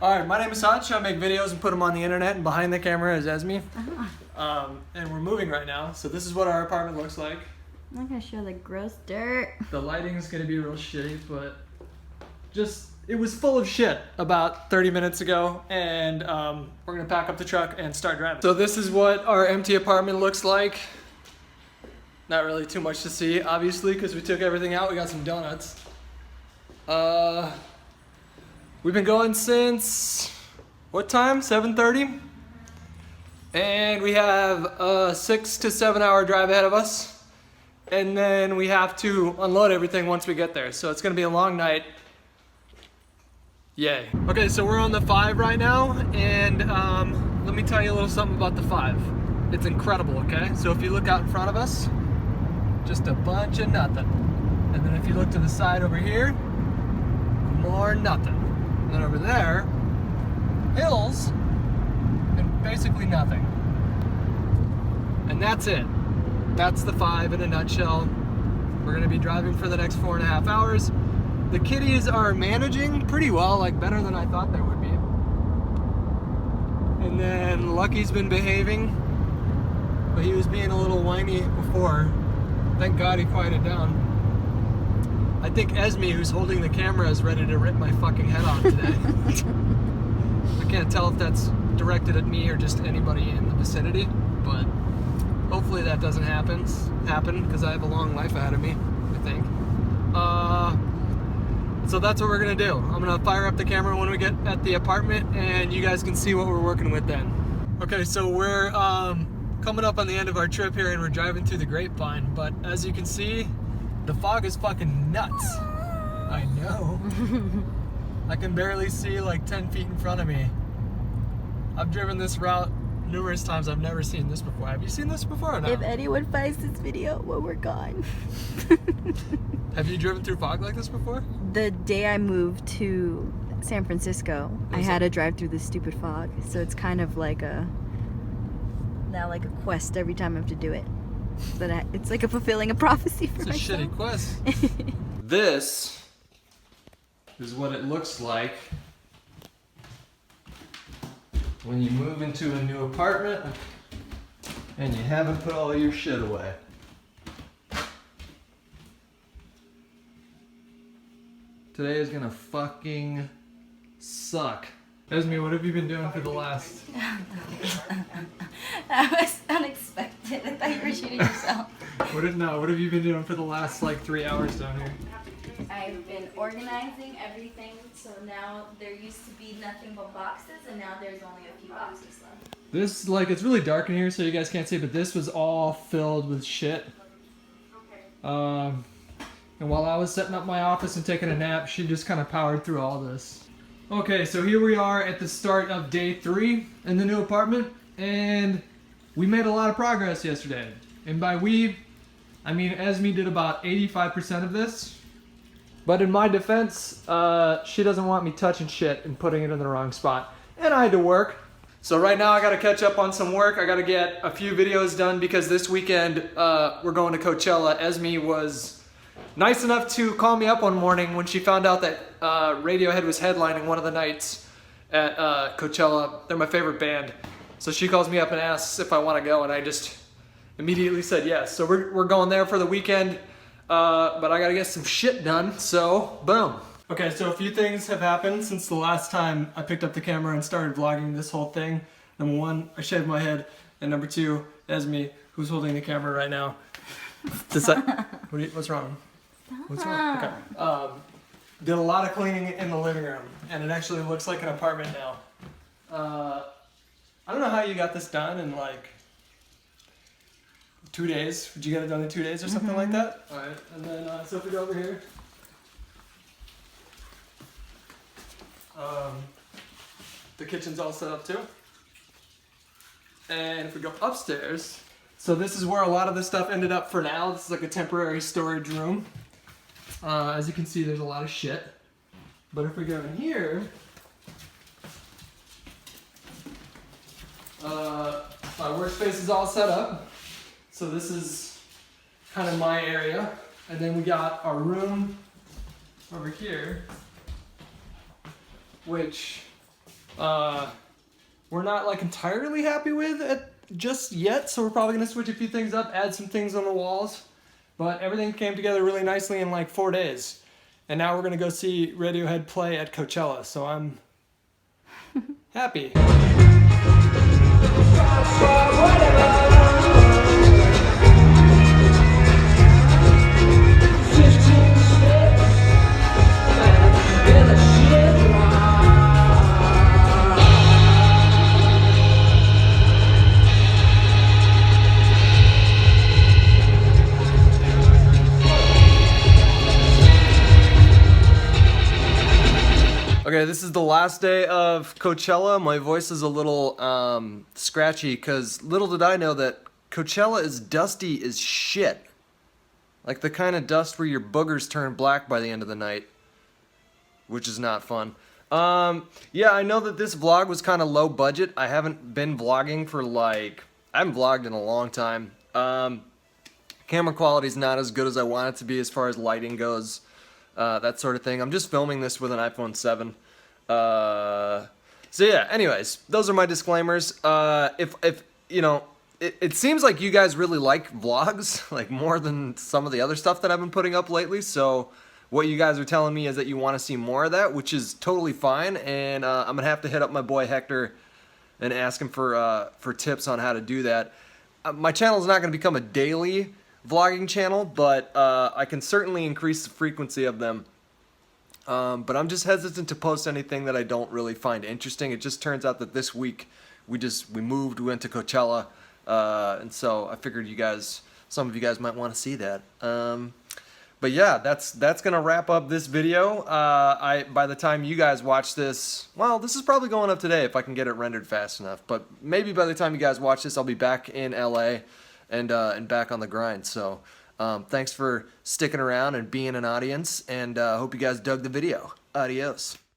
Alright, my name is Hutch. I make videos and put them on the internet, and behind the camera is Esme. And we're moving right now, so this is what our apartment looks like. I'm not gonna show the gross dirt. The lighting is gonna be real shitty, but it was full of shit about 30 minutes ago, and we're gonna pack up the truck and start driving. So this is what our empty apartment looks like. Not really too much to see, obviously, because we took everything out. We got some donuts. We've been going since, what time? 7:30? And we have a 6 to 7 hour drive ahead of us. And then we have to unload everything once we get there. So it's gonna be a long night. Yay. Okay, so we're on the 5 right now, and let me tell you a little something about the 5. It's incredible, okay? So if you look out in front of us, just a bunch of nothing. And then if you look to the side over here, more nothing. And then over there, hills, and basically nothing. And that's it. That's the 5 in a nutshell. We're gonna be driving for the next 4.5 hours. The kitties are managing pretty well, like better than I thought they would be. And then Lucky's been behaving, but he was being a little whiny before. Thank God he quieted down. I think Esme, who's holding the camera, is ready to rip my fucking head off today. I can't tell if that's directed at me or just anybody in the vicinity, but hopefully that doesn't happen because I have a long life ahead of me, I think. So that's what we're gonna do. I'm gonna fire up the camera when we get at the apartment, and you guys can see what we're working with then. Okay, so we're coming up on the end of our trip here, and we're driving through the Grapevine, but as you can see, the fog is fucking nuts. I know. I can barely see like 10 feet in front of me. I've driven this route numerous times. I've never seen this before. Have you seen this before or not? If anyone finds this video, well, we're gone. Have you driven through fog like this before? The day I moved to San Francisco, I had to drive through this stupid fog. So it's kind of like now like a quest every time I have to do it. But it's like fulfilling a prophecy for myself. It's a shitty quest. This is what it looks like when you move into a new apartment and you haven't put all your shit away. Today is gonna fucking suck. Esme, what have you been doing for the last... That was unexpected. I thought you were shooting yourself. What have you been doing for the last like 3 hours down here? I've been organizing everything, so now there used to be nothing but boxes, and now there's only a few boxes left. This, like, it's really dark in here, so you guys can't see, but this was all filled with shit. And while I was setting up my office and taking a nap, she just kind of powered through all this. Okay, so here we are at the start of day 3 in the new apartment, and we made a lot of progress yesterday. And by we, I mean Esme did about 85% of this. But in my defense, she doesn't want me touching shit and putting it in the wrong spot. And I had to work. So right now I gotta catch up on some work. I gotta get a few videos done because this weekend we're going to Coachella. Esme was nice enough to call me up one morning when she found out that Radiohead was headlining one of the nights at Coachella. They're my favorite band. So she calls me up and asks if I want to go, and I just immediately said yes. So we're going there for the weekend, but I gotta get some shit done, so boom. Okay, so a few things have happened since the last time I picked up the camera and started vlogging this whole thing. Number 1, I shaved my head, and number 2, Esme, who's holding the camera right now. What's wrong? What's wrong? Okay. Did a lot of cleaning in the living room, and it actually looks like an apartment now. I don't know how you got this done in like 2 days. Did you get it done in 2 days or something like that? All right, and then so if we go over here, the kitchen's all set up too. And if we go upstairs, so this is where a lot of this stuff ended up for now. This is like a temporary storage room. As you can see, there's a lot of shit. But if we go in here, my workspace is all set up. So this is kind of my area. And then we got our room over here, which we're not like entirely happy with it just yet, so we're probably gonna switch a few things up, add some things on the walls. But everything came together really nicely in like 4 days. And now we're gonna go see Radiohead play at Coachella, so I'm happy. Okay, this is the last day of Coachella. My voice is a little scratchy because little did I know that Coachella is dusty as shit. Like the kind of dust where your boogers turn black by the end of the night, which is not fun. Yeah, I know that this vlog was kind of low budget. I haven't been vlogging for I haven't vlogged in a long time. Camera quality is not as good as I want it to be as far as lighting goes. That sort of thing. I'm just filming this with an iPhone 7. So yeah, anyways, those are my disclaimers. If you know, it seems like you guys really like vlogs, like more than some of the other stuff that I've been putting up lately. So what you guys are telling me is that you want to see more of that, which is totally fine. And I'm gonna have to hit up my boy Hector and ask him for tips on how to do that. My channel is not gonna become a daily vlogging channel, but I can certainly increase the frequency of them. But I'm just hesitant to post anything that I don't really find interesting. It just turns out that this week we moved, we went to Coachella, and so I figured some of you guys might want to see that. But yeah, that's gonna wrap up this video. By the time you guys watch this, well, this is probably going up today if I can get it rendered fast enough. But maybe by the time you guys watch this, I'll be back in LA and back on the grind. So thanks for sticking around and being an audience, and hope you guys dug the video. Adios.